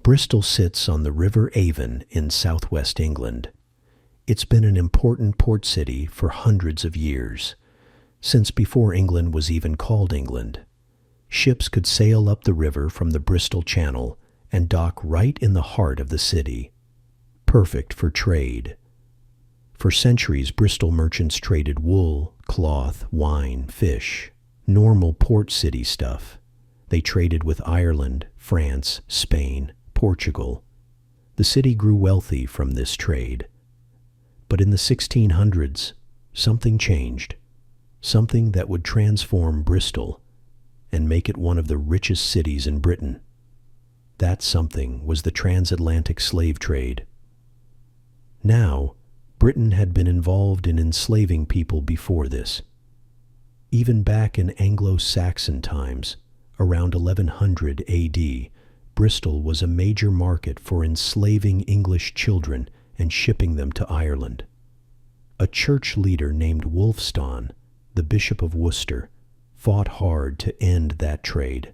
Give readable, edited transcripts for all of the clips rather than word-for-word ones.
Bristol sits on the River Avon in southwest England. It's been an important port city for hundreds of years, since before England was even called England. Ships could sail up the river from the Bristol Channel and dock right in the heart of the city, perfect for trade. For centuries, Bristol merchants traded wool, cloth, wine, fish, normal port city stuff. They traded with Ireland, France, Spain, Portugal. The city grew wealthy from this trade. But in the 1600s, something changed, something that would transform Bristol and make it one of the richest cities in Britain. That something was the transatlantic slave trade. Now, Britain had been involved in enslaving people before this. Even back in Anglo-Saxon times, around 1100 AD, Bristol was a major market for enslaving English children and shipping them to Ireland. A church leader named Wulfstan, the Bishop of Worcester, fought hard to end that trade.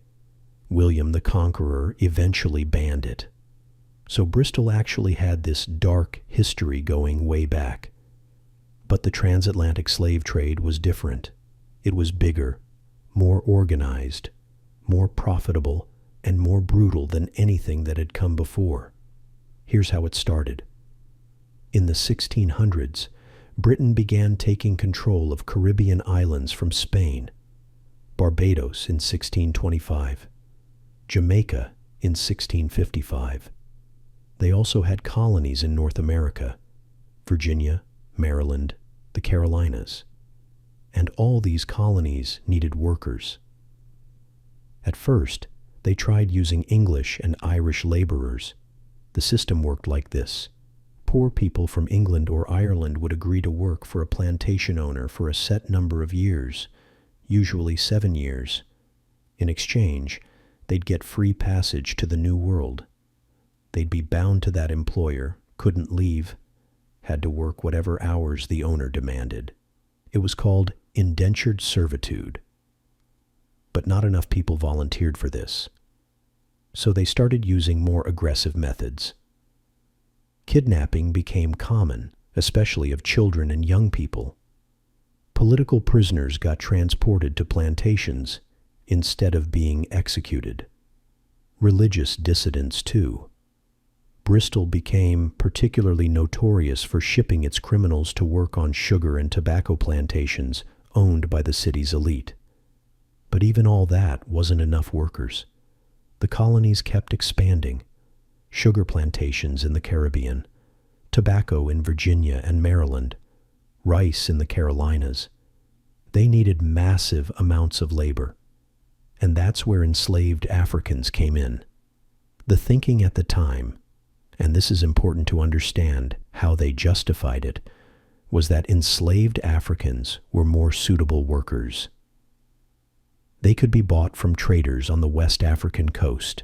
William the Conqueror eventually banned it. So Bristol actually had this dark history going way back. But the transatlantic slave trade was different. It was bigger, more organized, more profitable, and more brutal than anything that had come before. Here's how it started. In the 1600s, Britain began taking control of Caribbean islands from Spain, Barbados in 1625, Jamaica in 1655. They also had colonies in North America, Virginia, Maryland, the Carolinas, and all these colonies needed workers. At first, they tried using English and Irish laborers. The system worked like this. Poor people from England or Ireland would agree to work for a plantation owner for a set number of years, usually 7 years. In exchange, they'd get free passage to the New World. They'd be bound to that employer, couldn't leave, had to work whatever hours the owner demanded. It was called indentured servitude. But not enough people volunteered for this. So they started using more aggressive methods. Kidnapping became common, especially of children and young people. Political prisoners got transported to plantations instead of being executed. Religious dissidents, too. Bristol became particularly notorious for shipping its criminals to work on sugar and tobacco plantations owned by the city's elite. But even all that wasn't enough workers. The colonies kept expanding. Sugar plantations in the Caribbean, tobacco in Virginia and Maryland, rice in the Carolinas. They needed massive amounts of labor. And that's where enslaved Africans came in. The thinking at the time, and this is important to understand how they justified it, was that enslaved Africans were more suitable workers. They could be bought from traders on the West African coast.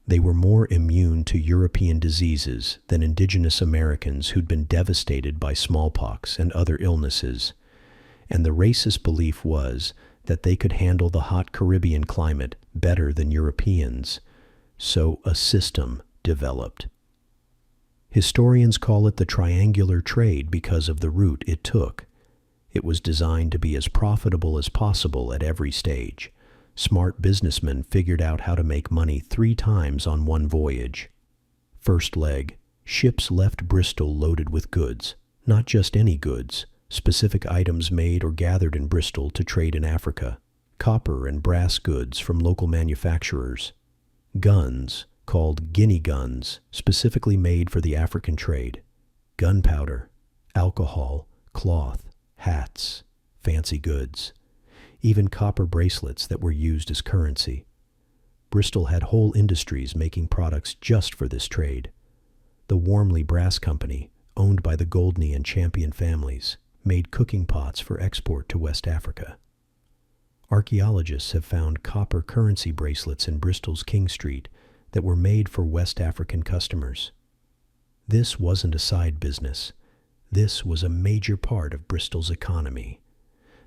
They were more immune to European diseases than indigenous Americans who'd been devastated by smallpox and other illnesses, and the racist belief was that they could handle the hot Caribbean climate better than Europeans, so a system developed. Historians call it the triangular trade because of the route it took. It was designed to be as profitable as possible at every stage. Smart businessmen figured out how to make money 3 times on one voyage. First leg, ships left Bristol loaded with goods, not just any goods, specific items made or gathered in Bristol to trade in Africa, copper and brass goods from local manufacturers, guns, called guinea guns, specifically made for the African trade, gunpowder, alcohol, cloth, hats, fancy goods, even copper bracelets that were used as currency. Bristol had whole industries making products just for this trade. The Warmley Brass Company, owned by the Goldney and Champion families, made cooking pots for export to West Africa. Archaeologists have found copper currency bracelets in Bristol's King Street that were made for West African customers. This wasn't a side business. This was a major part of Bristol's economy.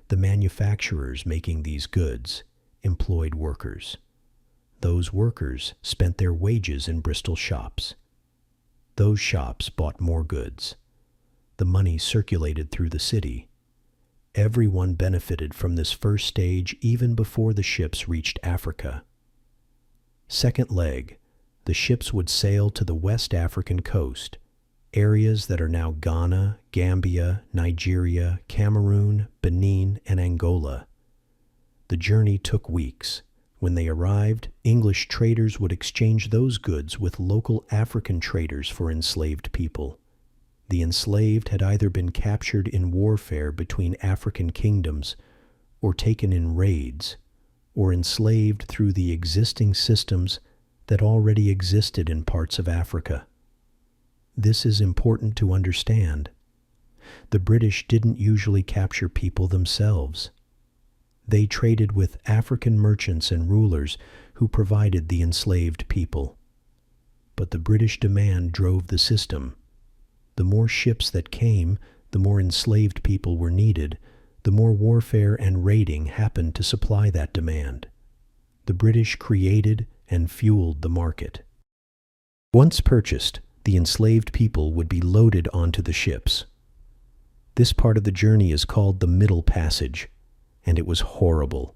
The manufacturers making these goods employed workers. Those workers spent their wages in Bristol shops. Those shops bought more goods. The money circulated through the city. Everyone benefited from this first stage even before the ships reached Africa. Second leg, the ships would sail to the West African coast, areas that are now Ghana, Gambia, Nigeria, Cameroon, Benin, and Angola. The journey took weeks. When they arrived, English traders would exchange those goods with local African traders for enslaved people. The enslaved had either been captured in warfare between African kingdoms, or taken in raids, or enslaved through the existing systems that already existed in parts of Africa. This is important to understand. The British didn't usually capture people themselves. They traded with African merchants and rulers who provided the enslaved people. But the British demand drove the system. The more ships that came, the more enslaved people were needed, the more warfare and raiding happened to supply that demand. The British created and fueled the market. Once purchased, the enslaved people would be loaded onto the ships. This part of the journey is called the Middle Passage, and it was horrible.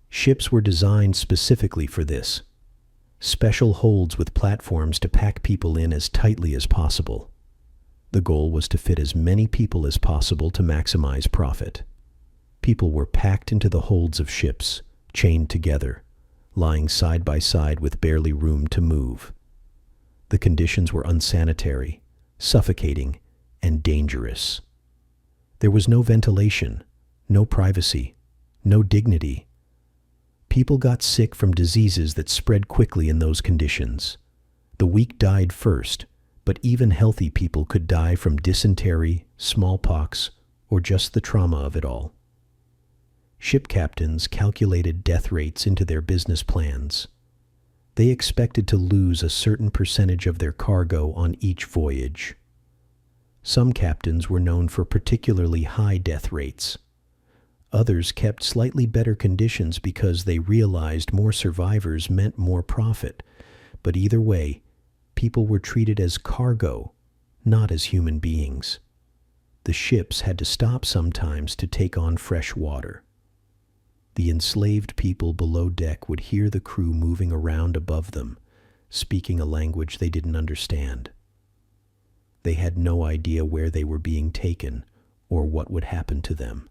Ships were designed specifically for this. Special holds with platforms to pack people in as tightly as possible. The goal was to fit as many people as possible to maximize profit. People were packed into the holds of ships, chained together, lying side by side with barely room to move. The conditions were unsanitary, suffocating, and dangerous. There was no ventilation, no privacy, no dignity. People got sick from diseases that spread quickly in those conditions. The weak died first, but even healthy people could die from dysentery, smallpox, or just the trauma of it all. Ship captains calculated death rates into their business plans. They expected to lose a certain percentage of their cargo on each voyage. Some captains were known for particularly high death rates. Others kept slightly better conditions because they realized more survivors meant more profit. But either way, people were treated as cargo, not as human beings. The ships had to stop sometimes to take on fresh water. The enslaved people below deck would hear the crew moving around above them, speaking a language they didn't understand. They had no idea where they were being taken or what would happen to them.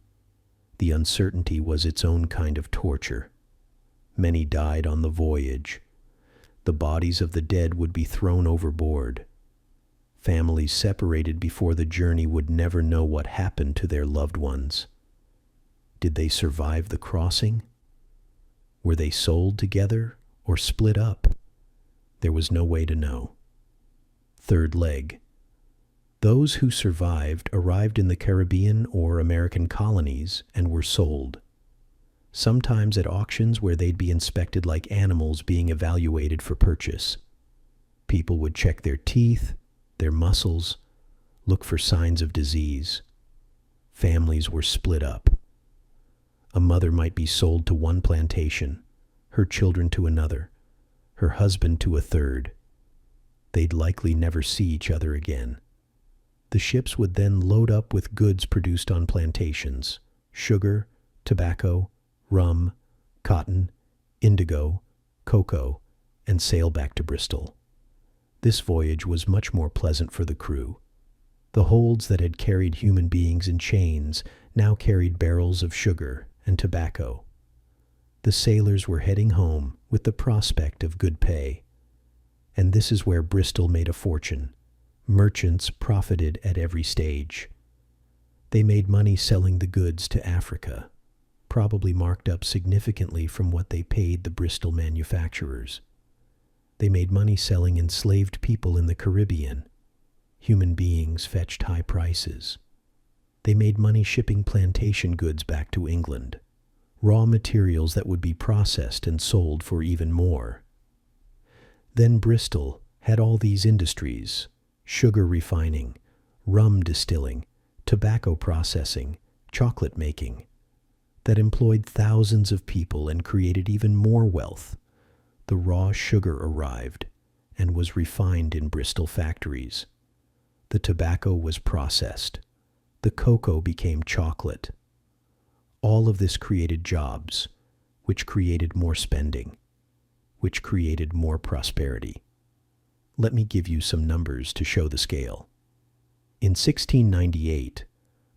The uncertainty was its own kind of torture. Many died on the voyage. The bodies of the dead would be thrown overboard. Families separated before the journey would never know what happened to their loved ones. Did they survive the crossing? Were they sold together or split up? There was no way to know. Third leg. Those who survived arrived in the Caribbean or American colonies and were sold. Sometimes at auctions where they'd be inspected like animals being evaluated for purchase. People would check their teeth, their muscles, look for signs of disease. Families were split up. A mother might be sold to one plantation, her children to another, her husband to a third. They'd likely never see each other again. The ships would then load up with goods produced on plantations: sugar, tobacco, rum, cotton, indigo, cocoa, and sail back to Bristol. This voyage was much more pleasant for the crew. The holds that had carried human beings in chains now carried barrels of sugar and tobacco. The sailors were heading home with the prospect of good pay. And this is where Bristol made a fortune. Merchants profited at every stage. They made money selling the goods to Africa, probably marked up significantly from what they paid the Bristol manufacturers. They made money selling enslaved people in the Caribbean. Human beings fetched high prices. They made money shipping plantation goods back to England, raw materials that would be processed and sold for even more. Then Bristol had all these industries: sugar refining, rum distilling, tobacco processing, chocolate making, that employed thousands of people and created even more wealth. the raw sugar arrived and was refined in Bristol factories. The tobacco was processed. The cocoa became chocolate. All of this created jobs, which created more spending, which created more prosperity. Let me give you some numbers to show the scale. In 1698,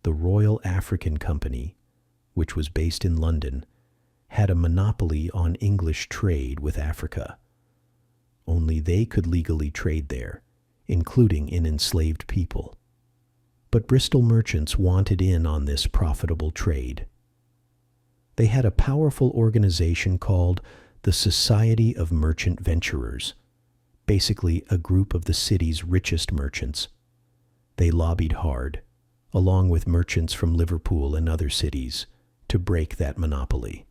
the Royal African Company, which was based in London, had a monopoly on English trade with Africa. Only they could legally trade there, including in enslaved people. But Bristol merchants wanted in on this profitable trade. They had a powerful organization called the Society of Merchant Venturers, basically a group of the city's richest merchants. They lobbied hard, along with merchants from Liverpool and other cities, to break that monopoly.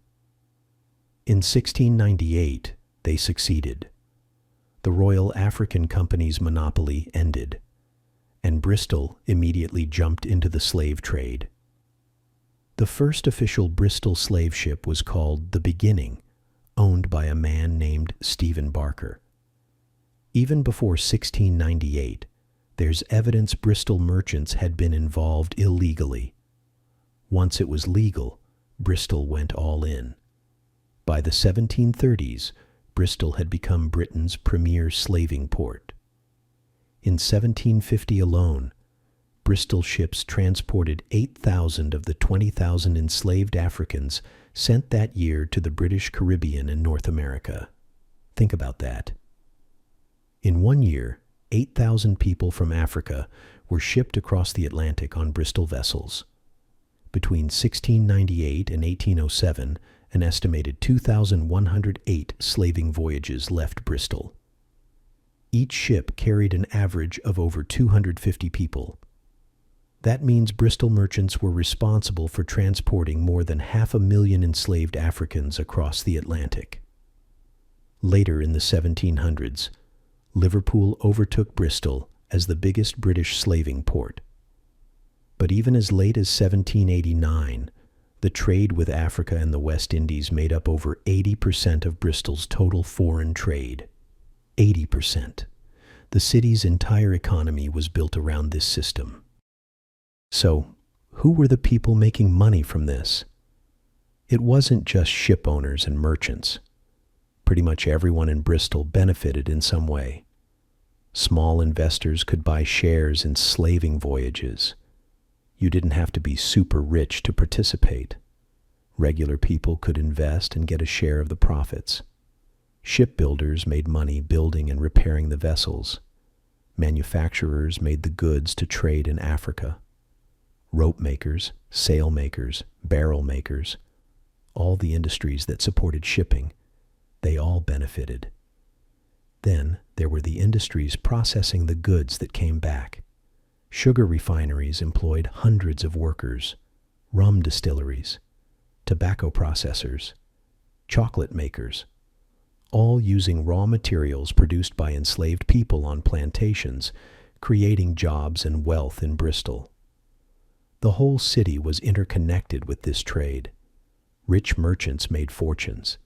In 1698, they succeeded. The Royal African Company's monopoly ended, and Bristol immediately jumped into the slave trade. The first official Bristol slave ship was called the Beginning, owned by a man named Stephen Barker. Even before 1698, there's evidence Bristol merchants had been involved illegally. Once it was legal, Bristol went all in. By the 1730s, Bristol had become Britain's premier slaving port. In 1750 alone, Bristol ships transported 8,000 of the 20,000 enslaved Africans sent that year to the British Caribbean and North America. Think about that. In one year, 8,000 people from Africa were shipped across the Atlantic on Bristol vessels. Between 1698 and 1807, an estimated 2,108 slaving voyages left Bristol. Each ship carried an average of over 250 people. That means Bristol merchants were responsible for transporting more than 500,000 enslaved Africans across the Atlantic. Later in the 1700s, Liverpool overtook Bristol as the biggest British slaving port. But even as late as 1789, the trade with Africa and the West Indies made up over 80% of Bristol's total foreign trade. 80%. The city's entire economy was built around this system. So, who were the people making money from this? It wasn't just ship owners and merchants. Pretty much everyone in Bristol benefited in some way. Small investors could buy shares in slaving voyages. You didn't have to be super rich to participate. Regular people could invest and get a share of the profits. Shipbuilders made money building and repairing the vessels. Manufacturers made the goods to trade in Africa. Rope makers, sail makers, barrel makers, all the industries that supported shipping, they all benefited. Then there were the industries processing the goods that came back. Sugar refineries employed hundreds of workers, rum distilleries, tobacco processors, chocolate makers, all using raw materials produced by enslaved people on plantations, creating jobs and wealth in Bristol. The whole city was interconnected with this trade. Rich merchants made fortunes.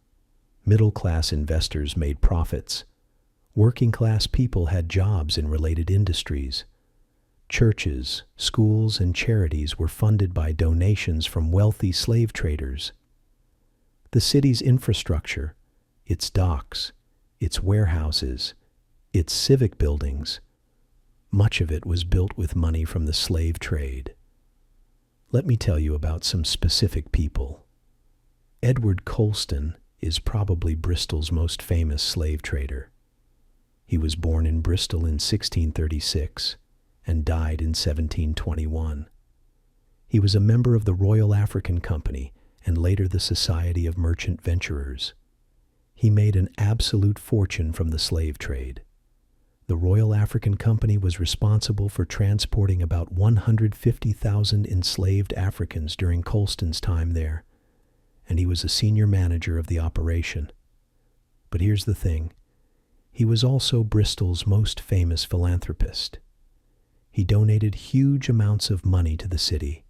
Middle-class investors made profits. Working-class people had jobs in related industries. Churches, schools, and charities were funded by donations from wealthy slave traders. The city's infrastructure, its docks, its warehouses, its civic buildings, much of it was built with money from the slave trade. Let me tell you about some specific people. Edward Colston is probably Bristol's most famous slave trader. He was born in Bristol in 1636 and died in 1721. He was a member of the Royal African Company and later the Society of Merchant Venturers. He made an absolute fortune from the slave trade. The Royal African Company was responsible for transporting about 150,000 enslaved Africans during Colston's time there, and he was a senior manager of the operation. But here's the thing. He was also Bristol's most famous philanthropist. He donated huge amounts of money to the city.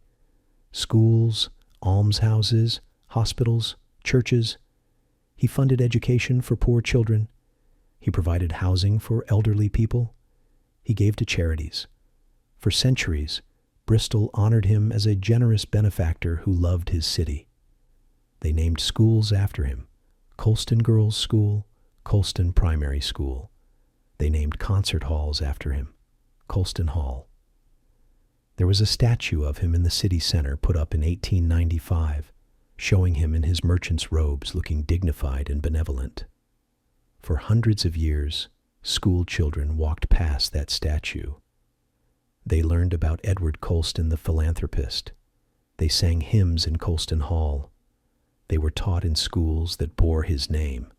Schools, almshouses, hospitals, churches. He funded education for poor children. He provided housing for elderly people. He gave to charities. For centuries, Bristol honored him as a generous benefactor who loved his city. They named schools after him: Colston Girls' School, Colston Primary School. They named concert halls after him: Colston Hall. There was a statue of him in the city center put up in 1895, showing him in his merchant's robes looking dignified and benevolent. For hundreds of years, school children walked past that statue. They learned about Edward Colston the philanthropist. They sang hymns in Colston Hall. They were taught in schools that bore his name.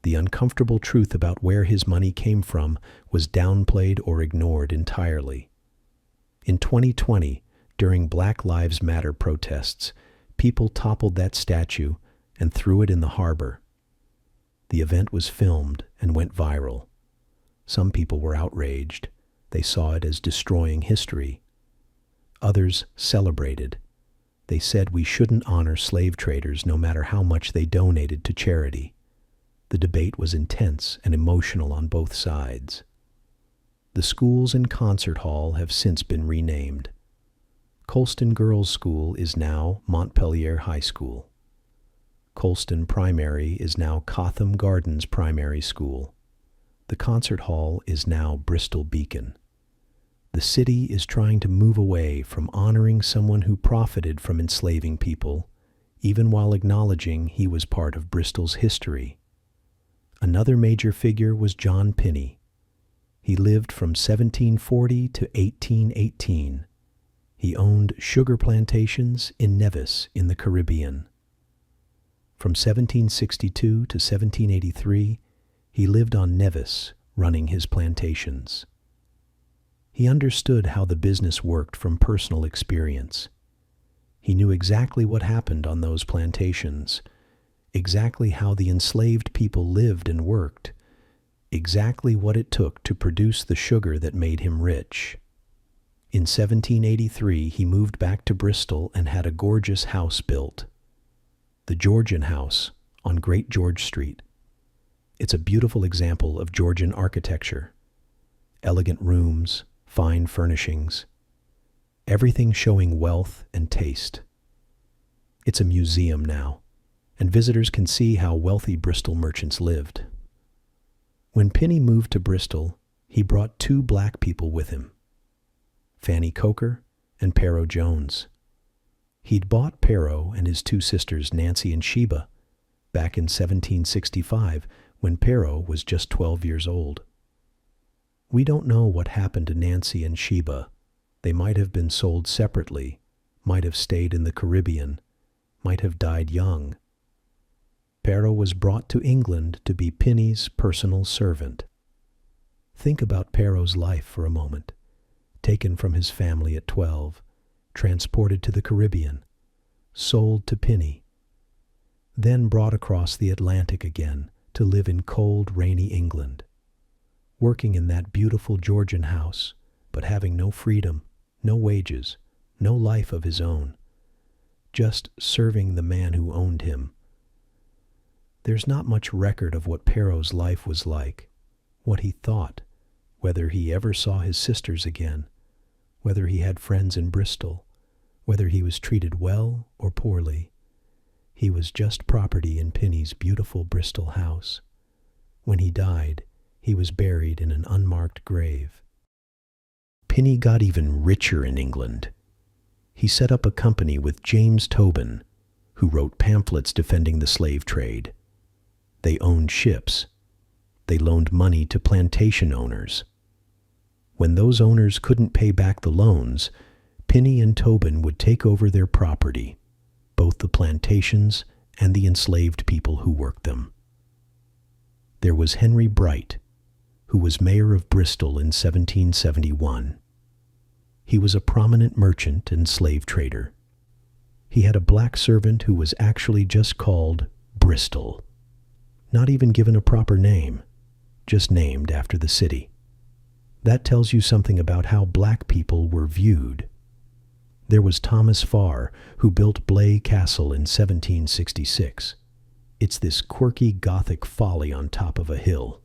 The uncomfortable truth about where his money came from was downplayed or ignored entirely. In 2020, during Black Lives Matter protests, people toppled that statue and threw it in the harbor. The event was filmed and went viral. Some people were outraged. They saw it as destroying history. Others celebrated. They said we shouldn't honor slave traders no matter how much they donated to charity. The debate was intense and emotional on both sides. The schools and concert hall have since been renamed. Colston Girls' School is now Montpelier High School. Colston Primary is now Cotham Gardens Primary School. The concert hall is now Bristol Beacon. The city is trying to move away from honoring someone who profited from enslaving people, even while acknowledging he was part of Bristol's history. Another major figure was John Pinney. He lived from 1740 to 1818. He owned sugar plantations in Nevis in the Caribbean. From 1762 to 1783, he lived on Nevis, running his plantations. He understood how the business worked from personal experience. He knew exactly what happened on those plantations, exactly how the enslaved people lived and worked, exactly what it took to produce the sugar that made him rich. In 1783, he moved back to Bristol and had a gorgeous house built. The Georgian House on Great George Street. It's a beautiful example of Georgian architecture. Elegant rooms, fine furnishings, everything showing wealth and taste. It's a museum now, and visitors can see how wealthy Bristol merchants lived. When Pinney moved to Bristol, he brought two black people with him: Fanny Coker and Pero Jones. He'd bought Pero and his two sisters, Nancy and Sheba, back in 1765 when Pero was just 12 years old. We don't know what happened to Nancy and Sheba. They might have been sold separately, might have stayed in the Caribbean, might have died young. Pero was brought to England to be Pinney's personal servant. Think about Pero's life for a moment. Taken from his family at 12, transported to the Caribbean, sold to Pinney, then brought across the Atlantic again to live in cold, rainy England, working in that beautiful Georgian house, but having no freedom, no wages, no life of his own, just serving the man who owned him. There's not much record of what Pero's life was like, what he thought, whether he ever saw his sisters again, whether he had friends in Bristol, whether he was treated well or poorly. He was just property in Pinney's beautiful Bristol house. When he died, he was buried in an unmarked grave. Pinney got even richer in England. He set up a company with James Tobin, who wrote pamphlets defending the slave trade. They owned ships. They loaned money to plantation owners. When those owners couldn't pay back the loans, Pinney and Tobin would take over their property, both the plantations and the enslaved people who worked them. There was Henry Bright, who was mayor of Bristol in 1771. He was a prominent merchant and slave trader. He had a black servant who was actually just called Bristol, not even given a proper name, just named after the city. That tells you something about how black people were viewed. There was Thomas Farr, who built Blay Castle in 1766. It's this quirky Gothic folly on top of a hill.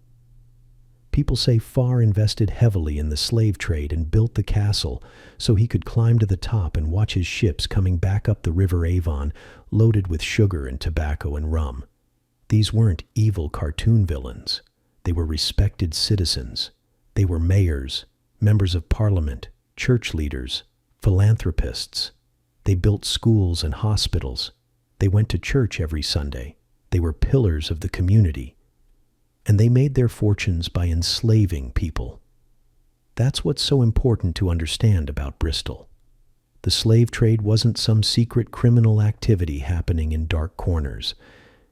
People say Farr invested heavily in the slave trade and built the castle so he could climb to the top and watch his ships coming back up the River Avon loaded with sugar and tobacco and rum. These weren't evil cartoon villains. They were respected citizens. They were mayors, members of parliament, church leaders, philanthropists. They built schools and hospitals. They went to church every Sunday. They were pillars of the community. And they made their fortunes by enslaving people. That's what's so important to understand about Bristol. The slave trade wasn't some secret criminal activity happening in dark corners.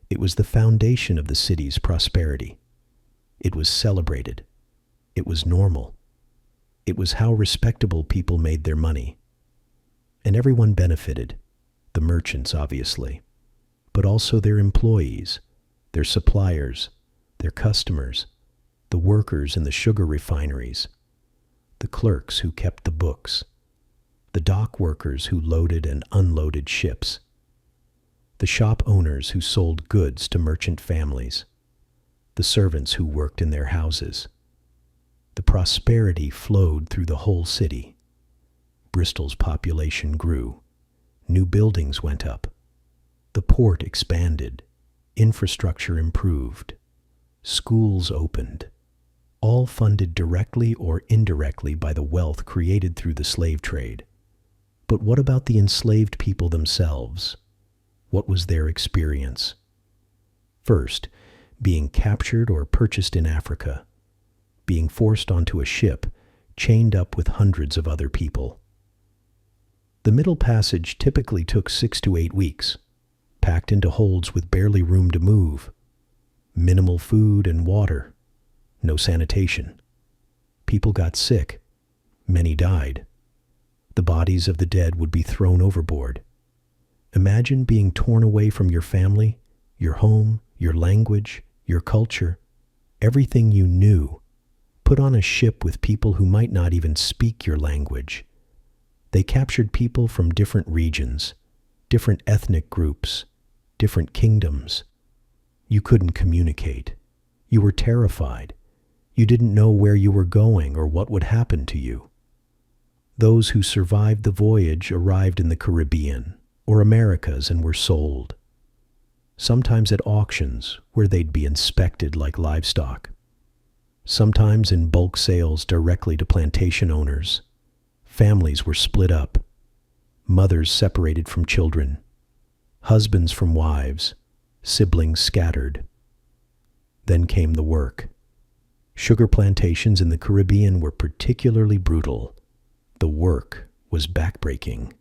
It was the foundation of the city's prosperity. It was celebrated. It was normal. It was how respectable people made their money. And everyone benefited. The merchants, obviously, but also their employees, their suppliers, their customers, the workers in the sugar refineries, the clerks who kept the books, the dock workers who loaded and unloaded ships, the shop owners who sold goods to merchant families, the servants who worked in their houses. The prosperity flowed through the whole city. Bristol's population grew. New buildings went up. The port expanded. Infrastructure improved. Schools opened, all funded directly or indirectly by the wealth created through the slave trade. But what about the enslaved people themselves? What was their experience? First, being captured or purchased in Africa, being forced onto a ship, chained up with hundreds of other people. The Middle Passage typically took 6 to 8 weeks, packed into holds with barely room to move. Minimal food and water, no sanitation. People got sick. Many died. The bodies of the dead would be thrown overboard. Imagine being torn away from your family, your home, your language, your culture, everything you knew, put on a ship with people who might not even speak your language. They captured people from different regions, different ethnic groups, different kingdoms. You couldn't communicate. You were terrified. You didn't know where you were going or what would happen to you. Those who survived the voyage arrived in the Caribbean or Americas and were sold, sometimes at auctions where they'd be inspected like livestock, sometimes in bulk sales directly to plantation owners. Families were split up, mothers separated from children, husbands from wives, siblings scattered. Then came the work. Sugar plantations in the Caribbean were particularly brutal. The work was backbreaking.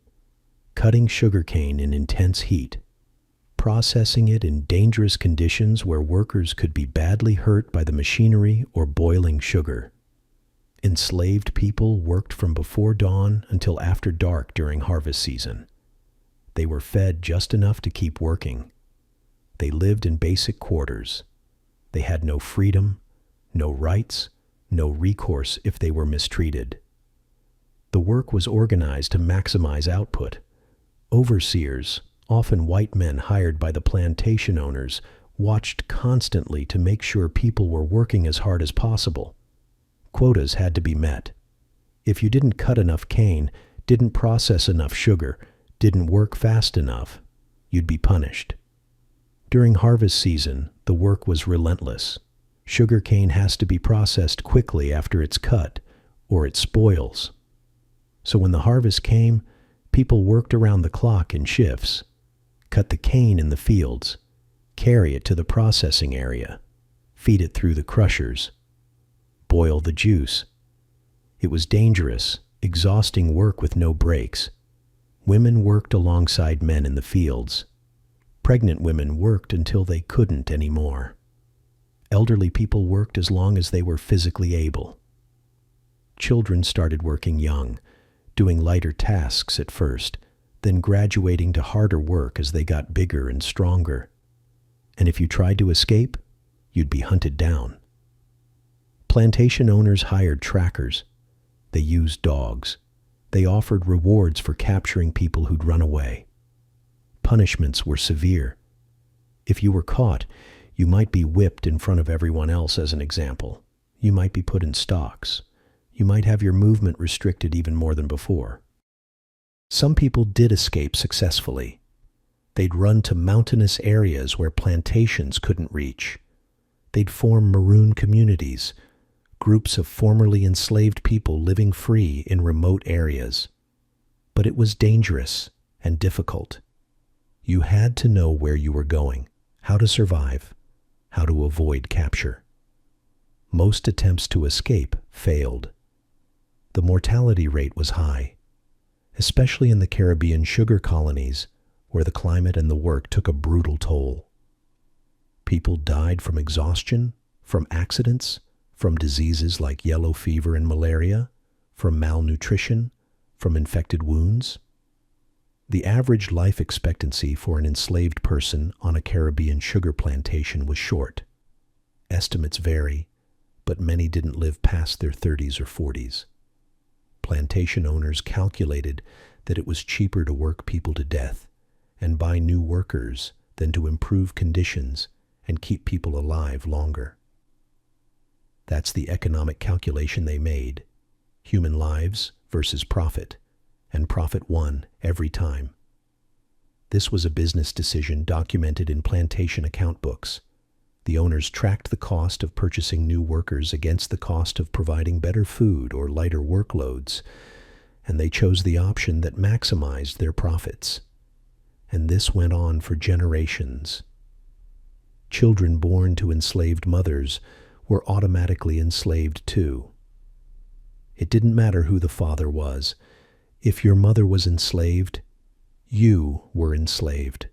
Cutting sugarcane in intense heat, processing it in dangerous conditions where workers could be badly hurt by the machinery or boiling sugar. Enslaved people worked from before dawn until after dark during harvest season. They were fed just enough to keep working. They lived in basic quarters. They had no freedom, no rights, no recourse if they were mistreated. The work was organized to maximize output. Overseers, often white men hired by the plantation owners, watched constantly to make sure people were working as hard as possible. Quotas had to be met. If you didn't cut enough cane, didn't process enough sugar, didn't work fast enough, you'd be punished. During harvest season, the work was relentless. Sugar cane has to be processed quickly after it's cut, or it spoils. So when the harvest came, people worked around the clock in shifts, cut the cane in the fields, carry it to the processing area, feed it through the crushers, boil the juice. It was dangerous, exhausting work with no breaks. Women worked alongside men in the fields. Pregnant women worked until they couldn't anymore. Elderly people worked as long as they were physically able. Children started working young, doing lighter tasks at first, then graduating to harder work as they got bigger and stronger. And if you tried to escape, you'd be hunted down. Plantation owners hired trackers. They used dogs. They offered rewards for capturing people who'd run away. Punishments were severe. If you were caught, you might be whipped in front of everyone else as an example. You might be put in stocks. You might have your movement restricted even more than before. Some people did escape successfully. They'd run to mountainous areas where plantations couldn't reach. They'd form maroon communities, groups of formerly enslaved people living free in remote areas. But it was dangerous and difficult. You had to know where you were going, how to survive, how to avoid capture. Most attempts to escape failed. The mortality rate was high, especially in the Caribbean sugar colonies, where the climate and the work took a brutal toll. People died from exhaustion, from accidents, from diseases like yellow fever and malaria, from malnutrition, from infected wounds. The average life expectancy for an enslaved person on a Caribbean sugar plantation was short. Estimates vary, but many didn't live past their 30s or 40s. Plantation owners calculated that it was cheaper to work people to death and buy new workers than to improve conditions and keep people alive longer. That's the economic calculation they made: human lives versus profit, and profit won every time. This was a business decision documented in plantation account books. The owners tracked the cost of purchasing new workers against the cost of providing better food or lighter workloads, and they chose the option that maximized their profits. And this went on for generations. Children born to enslaved mothers were automatically enslaved too. It didn't matter who the father was. If your mother was enslaved, you were enslaved.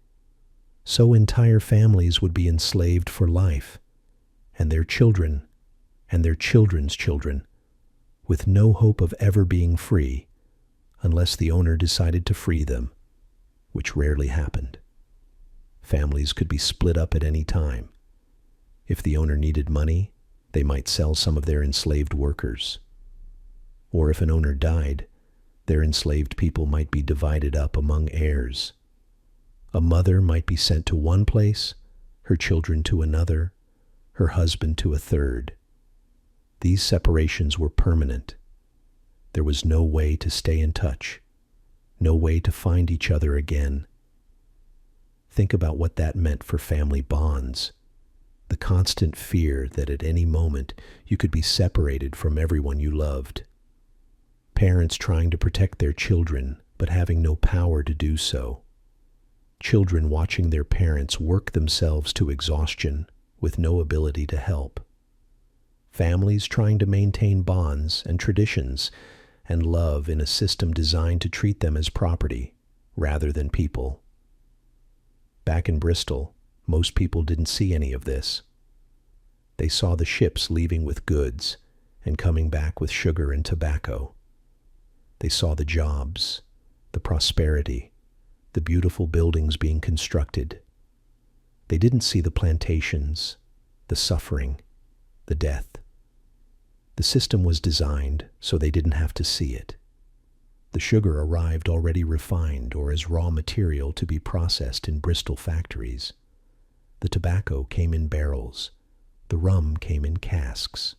So entire families would be enslaved for life, and their children, and their children's children, with no hope of ever being free, unless the owner decided to free them, which rarely happened. Families could be split up at any time. If the owner needed money, they might sell some of their enslaved workers. Or if an owner died, their enslaved people might be divided up among heirs. A mother might be sent to one place, her children to another, her husband to a third. These separations were permanent. There was no way to stay in touch, no way to find each other again. Think about what that meant for family bonds. The constant fear that at any moment you could be separated from everyone you loved. Parents trying to protect their children, but having no power to do so. Children watching their parents work themselves to exhaustion with no ability to help. Families trying to maintain bonds and traditions and love in a system designed to treat them as property rather than people. Back in Bristol, most people didn't see any of this. They saw the ships leaving with goods and coming back with sugar and tobacco. They saw the jobs, the prosperity, the beautiful buildings being constructed. They didn't see the plantations, the suffering, the death. The system was designed so they didn't have to see it. The sugar arrived already refined or as raw material to be processed in Bristol factories. The tobacco came in barrels. The rum came in casks.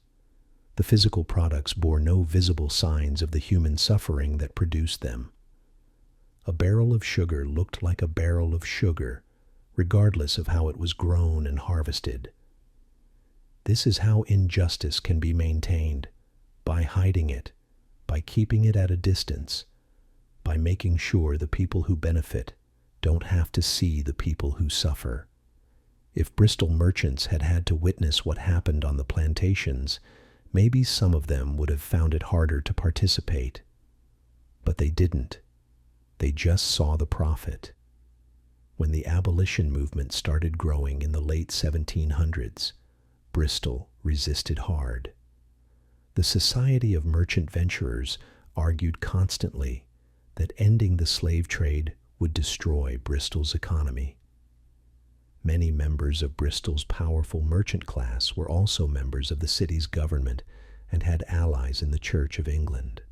The physical products bore no visible signs of the human suffering that produced them. A barrel of sugar looked like a barrel of sugar, regardless of how it was grown and harvested. This is how injustice can be maintained, by hiding it, by keeping it at a distance, by making sure the people who benefit don't have to see the people who suffer. If Bristol merchants had had to witness what happened on the plantations, maybe some of them would have found it harder to participate. But they didn't. They just saw the profit. When the abolition movement started growing in the late 1700s, Bristol resisted hard. The Society of Merchant Venturers argued constantly that ending the slave trade would destroy Bristol's economy. Many members of Bristol's powerful merchant class were also members of the city's government and had allies in the Church of England.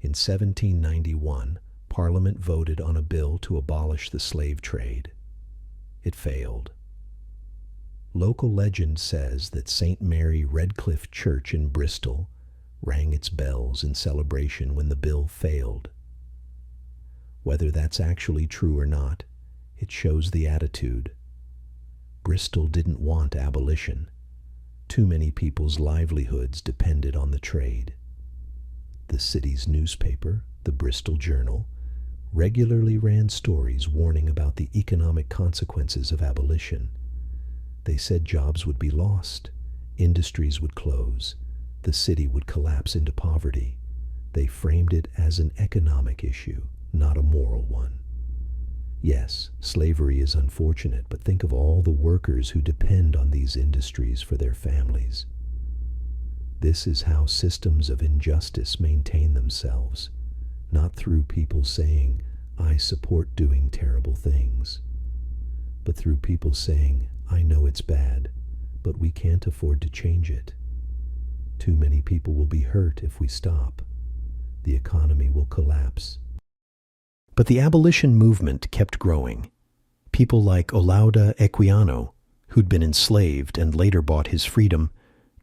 In 1791, Parliament voted on a bill to abolish the slave trade. it failed. Local legend says that St. Mary Redcliffe Church in Bristol rang its bells in celebration when the bill failed. Whether that's actually true or not, it shows the attitude. Bristol didn't want abolition. Too many people's livelihoods depended on the trade. The city's newspaper, the Bristol Journal, regularly ran stories warning about the economic consequences of abolition. They said jobs would be lost, industries would close, the city would collapse into poverty. They framed it as an economic issue, not a moral one. Yes, slavery is unfortunate, but think of all the workers who depend on these industries for their families. This is how systems of injustice maintain themselves, not through people saying, "I support doing terrible things," but through people saying, "I know it's bad, but we can't afford to change it. Too many people will be hurt if we stop. The economy will collapse." But the abolition movement kept growing. People like Olaudah Equiano, who'd been enslaved and later bought his freedom,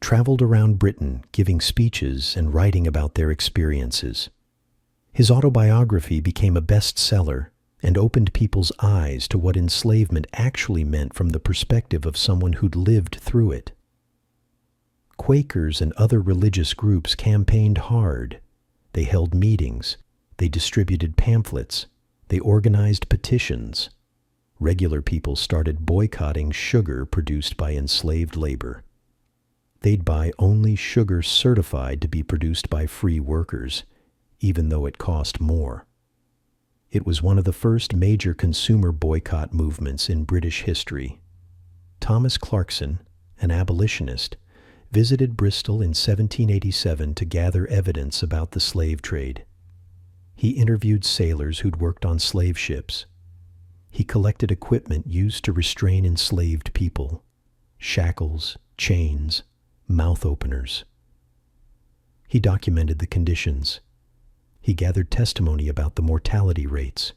traveled around Britain giving speeches and writing about their experiences. His autobiography became a bestseller and opened people's eyes to what enslavement actually meant from the perspective of someone who'd lived through it. Quakers and other religious groups campaigned hard. They held meetings. They distributed pamphlets. They organized petitions. Regular people started boycotting sugar produced by enslaved labor. They'd buy only sugar certified to be produced by free workers, even though it cost more. It was one of the first major consumer boycott movements in British history. Thomas Clarkson, an abolitionist, visited Bristol in 1787 to gather evidence about the slave trade. He interviewed sailors who'd worked on slave ships. He collected equipment used to restrain enslaved people: shackles, chains, mouth openers. He documented the conditions. He gathered testimony about the mortality rates.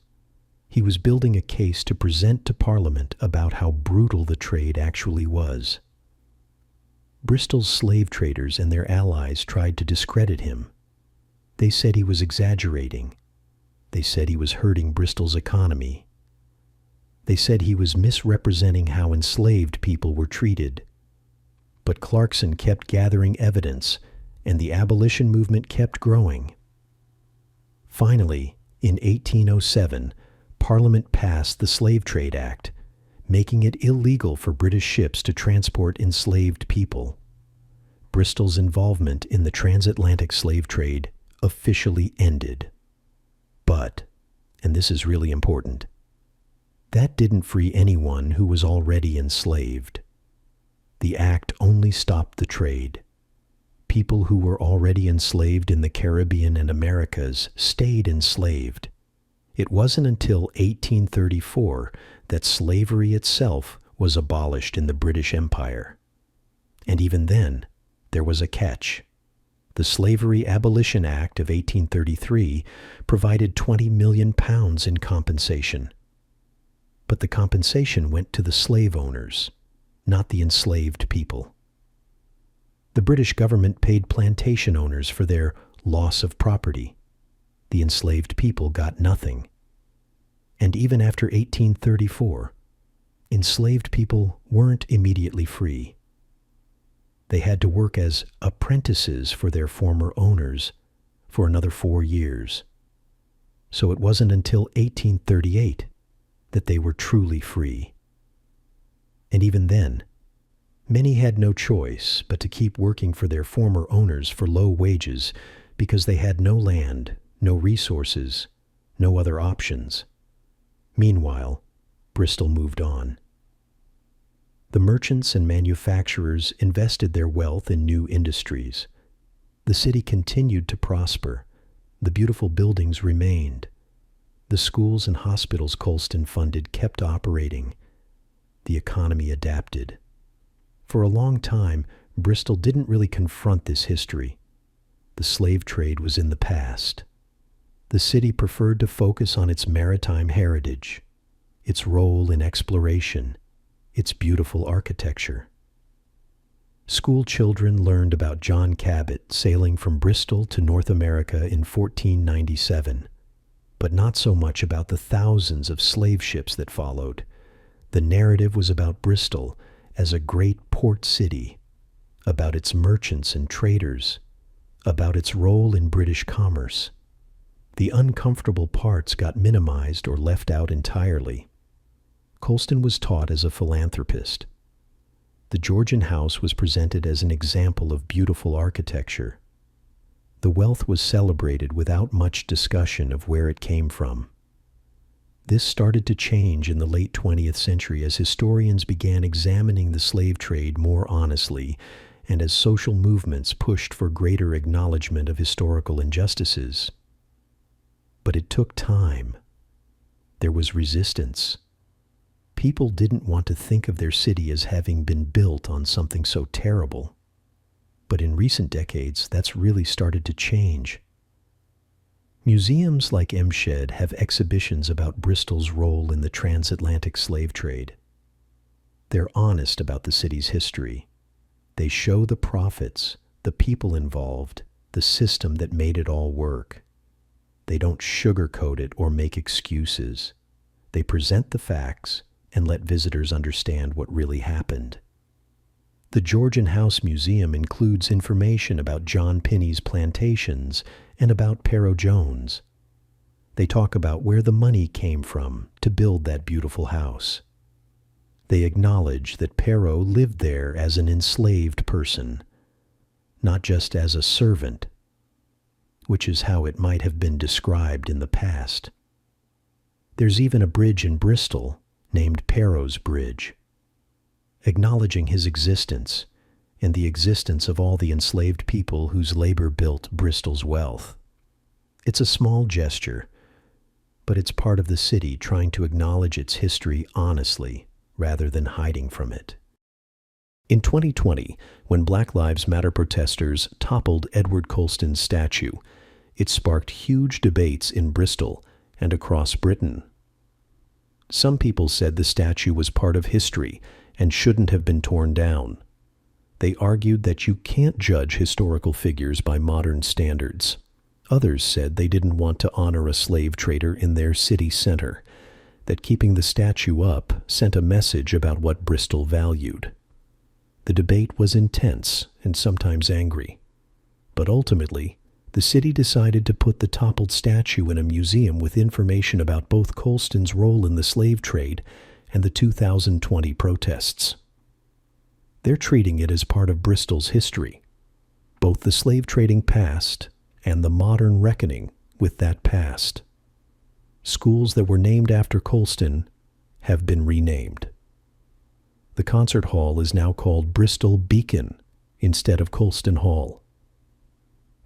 He was building a case to present to Parliament about how brutal the trade actually was. Bristol's slave traders and their allies tried to discredit him. They said he was exaggerating. They said he was hurting Bristol's economy. They said he was misrepresenting how enslaved people were treated. But Clarkson kept gathering evidence, and the abolition movement kept growing. Finally, in 1807, Parliament passed the Slave Trade Act, making it illegal for British ships to transport enslaved people. Bristol's involvement in the transatlantic slave trade officially ended. But, and this is really important, that didn't free anyone who was already enslaved. The act only stopped the trade. People who were already enslaved in the Caribbean and Americas stayed enslaved. It wasn't until 1834 that slavery itself was abolished in the British Empire. And even then, there was a catch. The Slavery Abolition Act of 1833 provided £20 million in compensation. But the compensation went to the slave owners, not the enslaved people. The British government paid plantation owners for their loss of property. The enslaved people got nothing. And even after 1834, enslaved people weren't immediately free. They had to work as apprentices for their former owners for another 4 years. So it wasn't until 1838 that they were truly free. And even then, many had no choice but to keep working for their former owners for low wages because they had no land, no resources, no other options. Meanwhile, Bristol moved on. The merchants and manufacturers invested their wealth in new industries. The city continued to prosper. The beautiful buildings remained. The schools and hospitals Colston funded kept operating. The economy adapted. For a long time, Bristol didn't really confront this history. The slave trade was in the past. The city preferred to focus on its maritime heritage. its role in exploration, its beautiful architecture. School children learned about John Cabot sailing from Bristol to North America in 1497, but not so much about the thousands of slave ships that followed. The narrative was about Bristol as a great port city, about its merchants and traders, about its role in British commerce. The uncomfortable parts got minimized or left out entirely. Colston was taught as a philanthropist. The Georgian house was presented as an example of beautiful architecture. The wealth was celebrated without much discussion of where it came from. This started to change in the late 20th century as historians began examining the slave trade more honestly and as social movements pushed for greater acknowledgement of historical injustices. But it took time. There was resistance. People didn't want to think of their city as having been built on something so terrible. But in recent decades, that's really started to change. Museums like MShed have exhibitions about Bristol's role in the transatlantic slave trade. They're honest about the city's history. They show the profits, the people involved, the system that made it all work. They don't sugarcoat it or make excuses. They present the facts and let visitors understand what really happened. The Georgian House Museum includes information about John Pinney's plantations and about Pero Jones. They talk about where the money came from to build that beautiful house. They acknowledge that Pero lived there as an enslaved person, not just as a servant, which is how it might have been described in the past. There's even a bridge in Bristol named Pero's Bridge, acknowledging his existence and the existence of all the enslaved people whose labor built Bristol's wealth. It's a small gesture, but it's part of the city trying to acknowledge its history honestly rather than hiding from it. In 2020, when Black Lives Matter protesters toppled Edward Colston's statue, it sparked huge debates in Bristol and across Britain. Some people said the statue was part of history and shouldn't have been torn down. They argued that you can't judge historical figures by modern standards. Others said they didn't want to honor a slave trader in their city center, that keeping the statue up sent a message about what Bristol valued. The debate was intense and sometimes angry, but ultimately, the city decided to put the toppled statue in a museum with information about both Colston's role in the slave trade and the 2020 protests. They're treating it as part of Bristol's history, both the slave trading past and the modern reckoning with that past. Schools that were named after Colston have been renamed. The concert hall is now called Bristol Beacon instead of Colston Hall.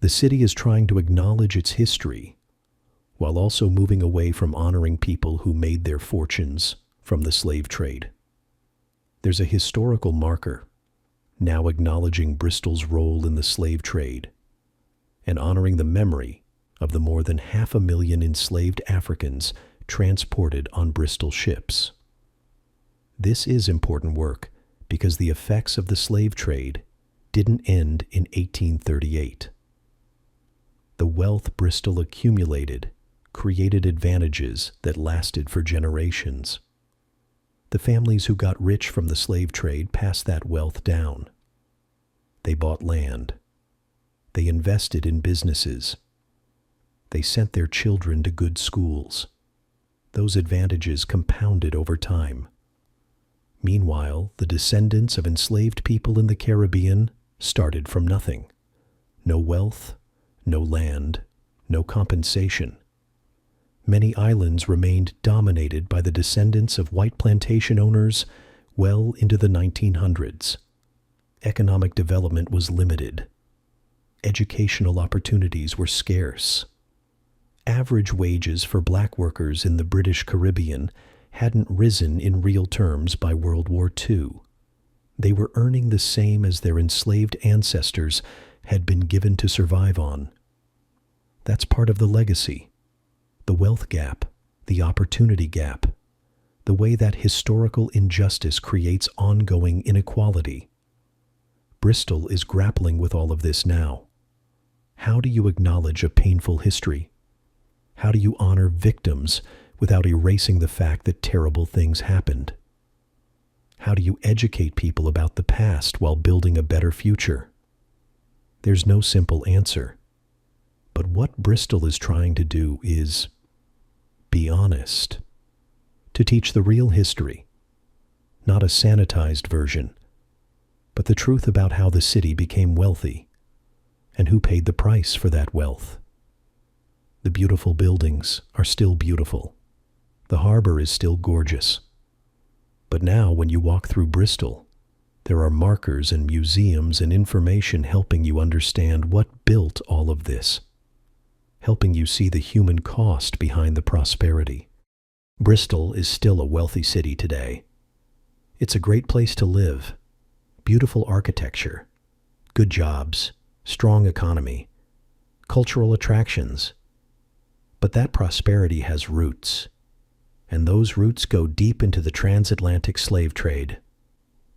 The city is trying to acknowledge its history while also moving away from honoring people who made their fortunes from the slave trade. There's a historical marker, now acknowledging Bristol's role in the slave trade and honoring the memory of the more than 500,000 enslaved Africans transported on Bristol ships. This is important work because the effects of the slave trade didn't end in 1838. The wealth Bristol accumulated created advantages that lasted for generations. The families who got rich from the slave trade passed that wealth down. They bought land. They invested in businesses. They sent their children to good schools. Those advantages compounded over time. Meanwhile, the descendants of enslaved people in the Caribbean started from nothing. No wealth, no land, no compensation. Many islands remained dominated by the descendants of white plantation owners well into the 1900s. Economic development was limited. Educational opportunities were scarce. Average wages for black workers in the British Caribbean hadn't risen in real terms by World War II. They were earning the same as their enslaved ancestors had been given to survive on. That's part of the legacy. The wealth gap, the opportunity gap, the way that historical injustice creates ongoing inequality. Bristol is grappling with all of this now. How do you acknowledge a painful history? How do you honor victims without erasing the fact that terrible things happened? How do you educate people about the past while building a better future? There's no simple answer. But what Bristol is trying to do is be honest. To teach the real history, not a sanitized version, but the truth about how the city became wealthy and who paid the price for that wealth. The beautiful buildings are still beautiful. The harbor is still gorgeous. But now when you walk through Bristol, there are markers and museums and information helping you understand what built all of this, helping you see the human cost behind the prosperity. Bristol is still a wealthy city today. It's a great place to live, beautiful architecture, good jobs, strong economy, cultural attractions. But that prosperity has roots, and those roots go deep into the transatlantic slave trade.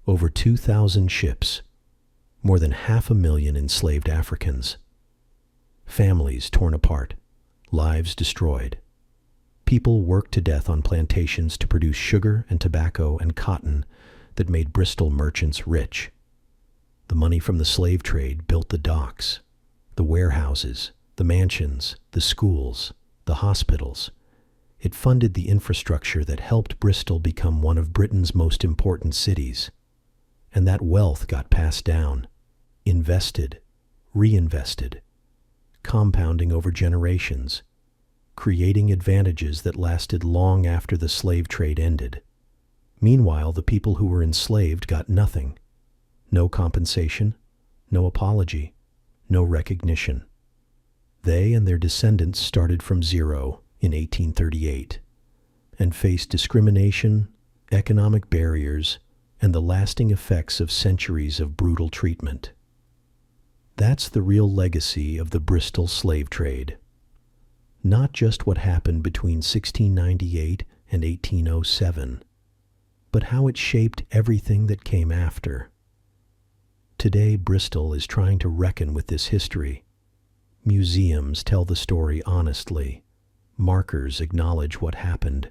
Over 2,000 ships, more than 500,000 enslaved Africans, families torn apart, lives destroyed. People worked to death on plantations to produce sugar and tobacco and cotton that made Bristol merchants rich. The money from the slave trade built the docks, the warehouses, the mansions, the schools, the hospitals. It funded the infrastructure that helped Bristol become one of Britain's most important cities. And that wealth got passed down, invested, reinvested, compounding over generations, creating advantages that lasted long after the slave trade ended. Meanwhile, the people who were enslaved got nothing. No compensation, no apology, no recognition. They and their descendants started from zero in 1838 and faced discrimination, economic barriers, and the lasting effects of centuries of brutal treatment. That's the real legacy of the Bristol slave trade. Not just what happened between 1698 and 1807, but how it shaped everything that came after. Today, Bristol is trying to reckon with this history. Museums tell the story honestly. Markers acknowledge what happened.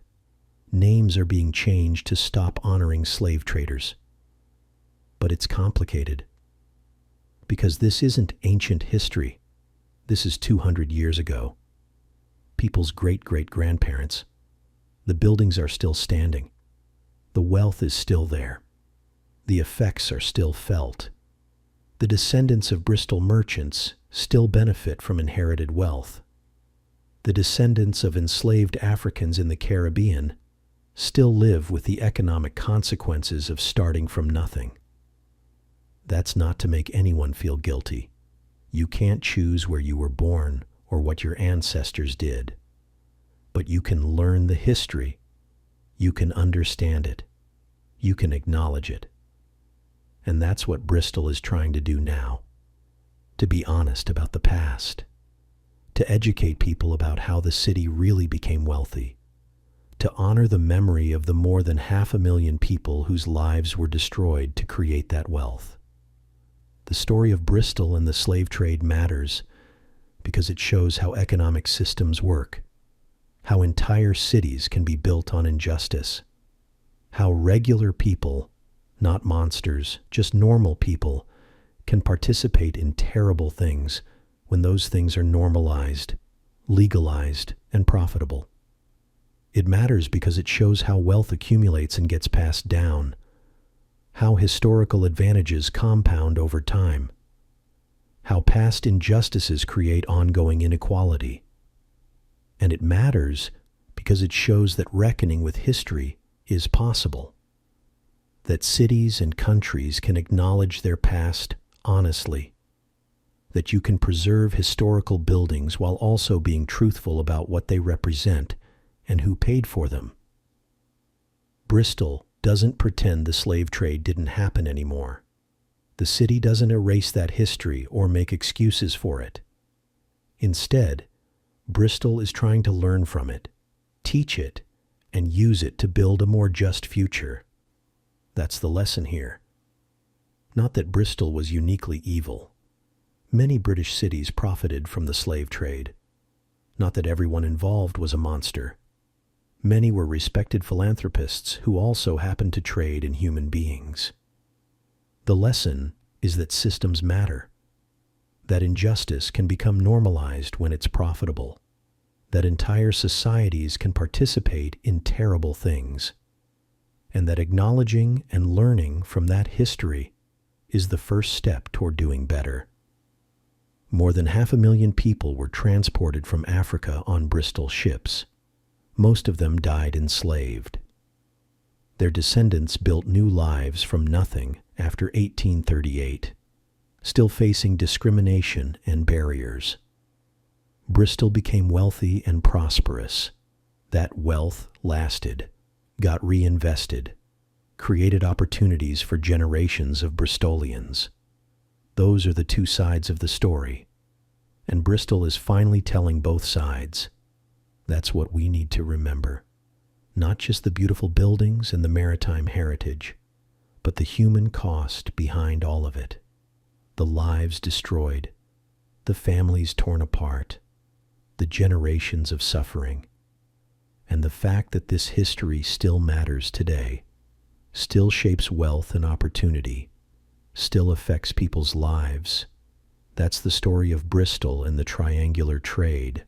Names are being changed to stop honoring slave traders. But it's complicated. Because this isn't ancient history. This is 200 years ago. People's great-great-grandparents. The buildings are still standing. The wealth is still there. The effects are still felt. The descendants of Bristol merchants still benefit from inherited wealth. The descendants of enslaved Africans in the Caribbean still live with the economic consequences of starting from nothing. That's not to make anyone feel guilty. You can't choose where you were born or what your ancestors did. But you can learn the history. You can understand it. You can acknowledge it. And that's what Bristol is trying to do now. To be honest about the past. To educate people about how the city really became wealthy. To honor the memory of the more than 500,000 people whose lives were destroyed to create that wealth. The story of Bristol and the slave trade matters because it shows how economic systems work, how entire cities can be built on injustice, how regular people, not monsters, just normal people, can participate in terrible things when those things are normalized, legalized, and profitable. It matters because it shows how wealth accumulates and gets passed down, how historical advantages compound over time, how past injustices create ongoing inequality. And it matters because it shows that reckoning with history is possible, that cities and countries can acknowledge their past honestly, that you can preserve historical buildings while also being truthful about what they represent and who paid for them. Bristol doesn't pretend the slave trade didn't happen anymore. The city doesn't erase that history or make excuses for it. Instead, Bristol is trying to learn from it, teach it, and use it to build a more just future. That's the lesson here. Not that Bristol was uniquely evil. Many British cities profited from the slave trade. Not that everyone involved was a monster. Many were respected philanthropists who also happened to trade in human beings. The lesson is that systems matter, that injustice can become normalized when it's profitable, that entire societies can participate in terrible things, and that acknowledging and learning from that history is the first step toward doing better. More than 500,000 people were transported from Africa on Bristol ships. Most of them died enslaved. Their descendants built new lives from nothing after 1838, still facing discrimination and barriers. Bristol became wealthy and prosperous. That wealth lasted, got reinvested, created opportunities for generations of Bristolians. Those are the two sides of the story, and Bristol is finally telling both sides. That's what we need to remember. Not just the beautiful buildings and the maritime heritage, but the human cost behind all of it. The lives destroyed, the families torn apart, the generations of suffering, and the fact that this history still matters today, still shapes wealth and opportunity, still affects people's lives. That's the story of Bristol and the triangular trade.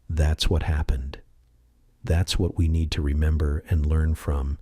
That's what happened. That's what we need to remember and learn from